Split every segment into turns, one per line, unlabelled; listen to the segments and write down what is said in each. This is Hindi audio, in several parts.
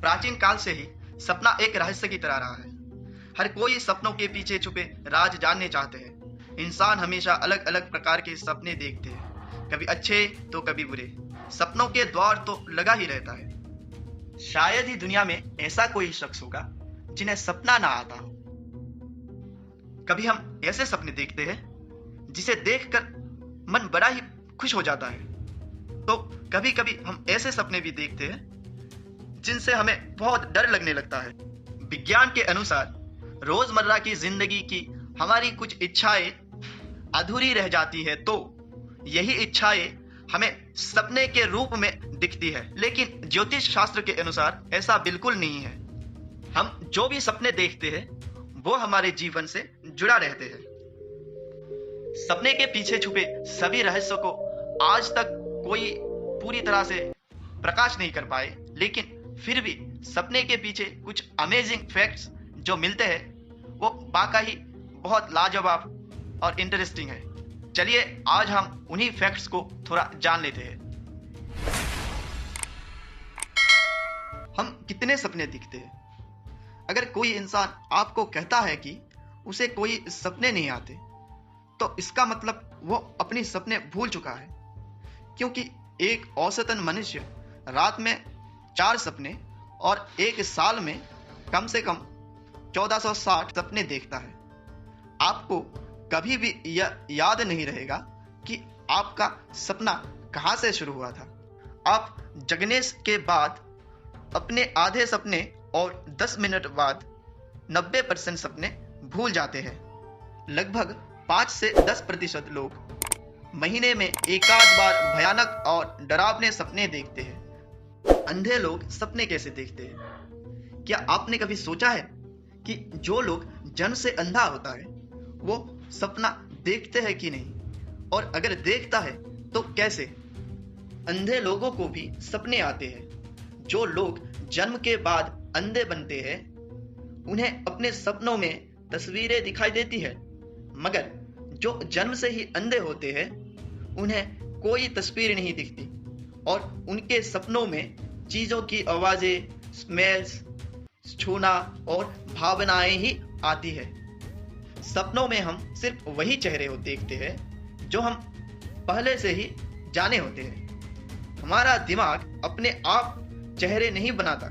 प्राचीन काल से ही सपना एक रहस्य की तरह रहा है। हर कोई सपनों के पीछे छुपे राज जानने चाहते हैं। इंसान हमेशा अलग अलग प्रकार के सपने देखते हैं, कभी अच्छे तो कभी बुरे। सपनों के द्वार तो लगा ही रहता है। शायद ही दुनिया में ऐसा कोई शख्स होगा जिन्हें सपना ना आता हो। कभी हम ऐसे सपने देखते हैं जिसे देखकर मन बड़ा ही खुश हो जाता है, तो कभी कभी हम ऐसे सपने भी देखते हैं जिनसे हमें बहुत डर लगने लगता है। विज्ञान के अनुसार रोजमर्रा की जिंदगी की हमारी कुछ इच्छाएं अधूरी रह जाती है, तो यही इच्छाएं हमें सपने के रूप में दिखती है। लेकिन ज्योतिष शास्त्र के अनुसार ऐसा बिल्कुल नहीं है। हम जो भी सपने देखते हैं वो हमारे जीवन से जुड़ा रहते हैं। सपने के पीछे छुपे सभी रहस्यों को आज तक कोई पूरी तरह से प्रकाश नहीं कर पाए, लेकिन फिर भी सपने के पीछे कुछ अमेजिंग फैक्ट्स जो मिलते हैं वो वाकई बहुत लाजवाब और इंटरेस्टिंग है। चलिए आज हम उन्हीं फैक्ट्स को थोड़ा जान लेते हैं। हम कितने सपने देखते हैं? अगर कोई इंसान आपको कहता है कि उसे कोई सपने नहीं आते, तो इसका मतलब वो अपनी सपने भूल चुका है। क्योंकि एक औसतन मनुष्य रात में 4 सपने और एक साल में कम से कम 1460 सपने देखता है। आपको कभी भी यह याद नहीं रहेगा कि आपका सपना कहां से शुरू हुआ था। आप जगने के बाद अपने आधे सपने और 10 मिनट बाद 90% सपने भूल जाते हैं। लगभग 5 से 10% लोग महीने में एकाध बार भयानक और डरावने सपने देखते हैं। अंधे लोग सपने कैसे देखते हैं? क्या आपने कभी सोचा है कि जो लोग जन्म से अंधा होता है वो सपना देखते हैं कि नहीं, और अगर देखता है तो कैसे? अंधे लोगों को भी सपने आते हैं। जो लोग जन्म के बाद अंधे बनते हैं उन्हें अपने सपनों में तस्वीरें दिखाई देती है, मगर जो जन्म से ही अंधे होते हैं उन्हें कोई तस्वीर नहीं दिखती और उनके सपनों में चीजों की आवाजें, स्मेल्स, छूना और भावनाएं ही आती है। सपनों में हम सिर्फ वही चेहरे देखते हैं जो हम पहले से ही जाने होते हैं। हमारा दिमाग अपने आप चेहरे नहीं बनाता।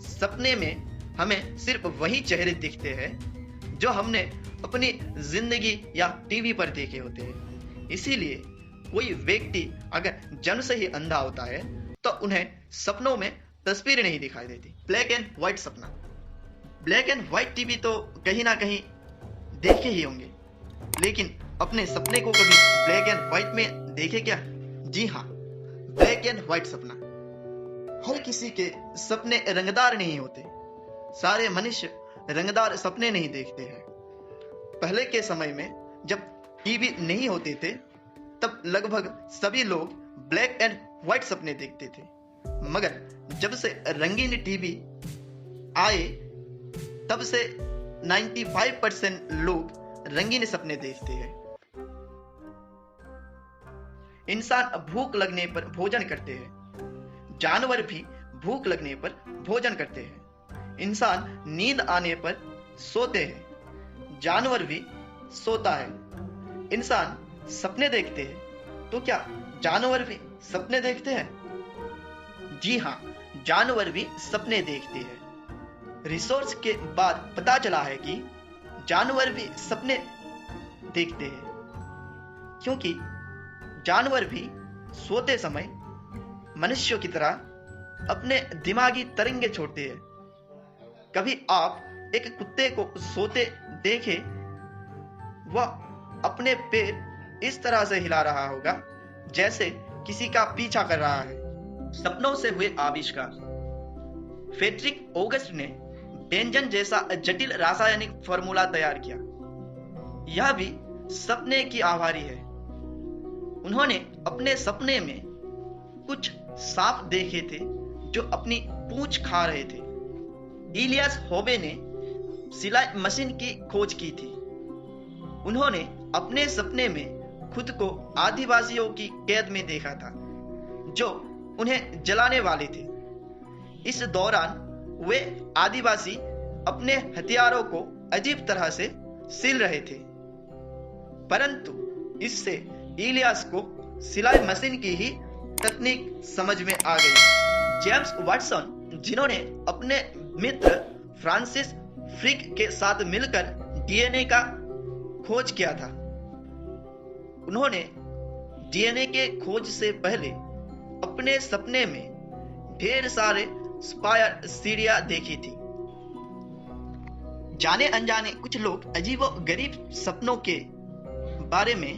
सपने में हमें सिर्फ वही चेहरे दिखते हैं जो हमने अपनी जिंदगी या टीवी पर देखे होते हैं। इसीलिए कोई व्यक्ति अगर जन्म से ही अंधा होता है तो उन्हें सपनों में तस्वीरें नहीं दिखाई देती। ब्लैक एंड व्हाइट सपना। ब्लैक एंड व्हाइट टीवी तो कहीं ना कहीं देखे ही होंगे, लेकिन अपने सपने को कभी ब्लैक एंड व्हाइट में देखे क्या? जी हाँ, ब्लैक एंड व्हाइट सपना। हर किसी के सपने रंगदार नहीं होते। सारे मनुष्य रंगदार सपने नहीं देखते हैं। पहले के समय में जब टीवी नहीं होते थे तब लगभग सभी लोग ब्लैक एंड व्हाइट सपने देखते थे, मगर जब से रंगीन टीवी आए तब से 95% लोग रंगीन सपने देखते हैं। इंसान भूख लगने पर भोजन करते हैं। जानवर भी भूख लगने पर भोजन करते हैं। इंसान नींद आने पर सोते हैं। जानवर भी सोता है। इंसान सपने देखते हैं, तो क्या जानवर भी सपने देखते हैं? जी हाँ, जानवर भी सपने देखते हैं। रिसर्च के बाद पता चला है कि जानवर भी सपने देखते हैं, क्योंकि जानवर भी सोते समय मनुष्यों की तरह अपने दिमागी तरंगे छोड़ते हैं। कभी आप एक कुत्ते को सोते देखे, वह अपने पैर इस तरह से हिला रहा होगा जैसे किसी का पीछा कर रहा है। सपनों से हुए आविष्कार। फ्रेडरिक ऑगस्ट ने बेंजन जैसा जटिल रासायनिक फार्मूला तैयार किया। यह भी सपने की आभारी है। उन्होंने अपने सपने में कुछ सांप देखे थे जो अपनी पूंछ खा रहे थे। इलियास होबे ने सिलाई मशीन की खोज की थी। उन्होंने अपने सपने में खुद को आदिवासियों की कैद में देखा था जो उन्हें जलाने वाले थे। इस दौरान वे आदिवासी अपने हथियारों को अजीब तरह से सिल रहे थे, परंतु इससे इलियास को सिलाई मशीन की ही तकनीक समझ में आ गई। जेम्स वाटसन, जिन्होंने अपने मित्र फ्रांसिस फ्रिक के साथ मिलकर डीएनए का खोज किया था, उन्होंने डीएनए के खोज से पहले अपने सपने में ढेर सारे स्पायर सीढ़ियां देखी थी। जाने अनजाने कुछ लोग अजीबो गरीब सपनों के बारे में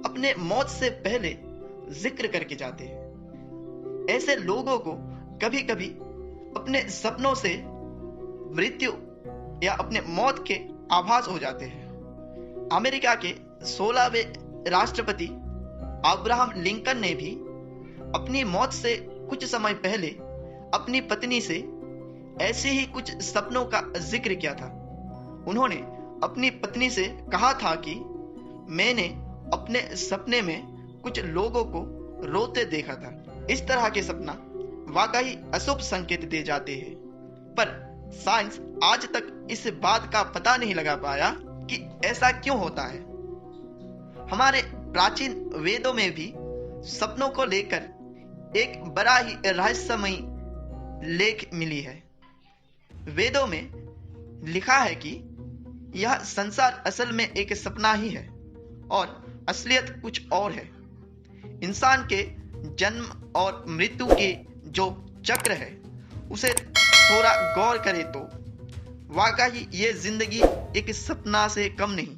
अपने मौत से पहले जिक्र करके जाते हैं। ऐसे लोगों को कभी कभी अपने सपनों से मृत्यु या अपने मौत के आभास हो जाते हैं। अमेरिका के 16वें राष्ट्रपति अब्राहम लिंकन ने भी अपनी मौत से कुछ समय पहले अपनी पत्नी से ऐसे ही कुछ सपनों का जिक्र किया था। उन्होंने अपनी पत्नी से कहा था कि मैंने अपने सपने में कुछ लोगों को रोते देखा था। इस तरह के सपना वाकई अशुभ संकेत दे जाते हैं, पर साइंस आज तक इस बात का पता नहीं लगा पाया कि ऐसा क्यों होता है। हमारे प्राचीन वेदों में भी सपनों को लेकर एक बड़ा ही रहस्यमयी लेख मिली है। वेदों में लिखा है कि यह संसार असल में एक सपना ही है और असलियत कुछ और है। इंसान के जन्म और मृत्यु के जो चक्र है उसे थोड़ा गौर करें तो वाकई ये जिंदगी एक सपना से कम नहीं।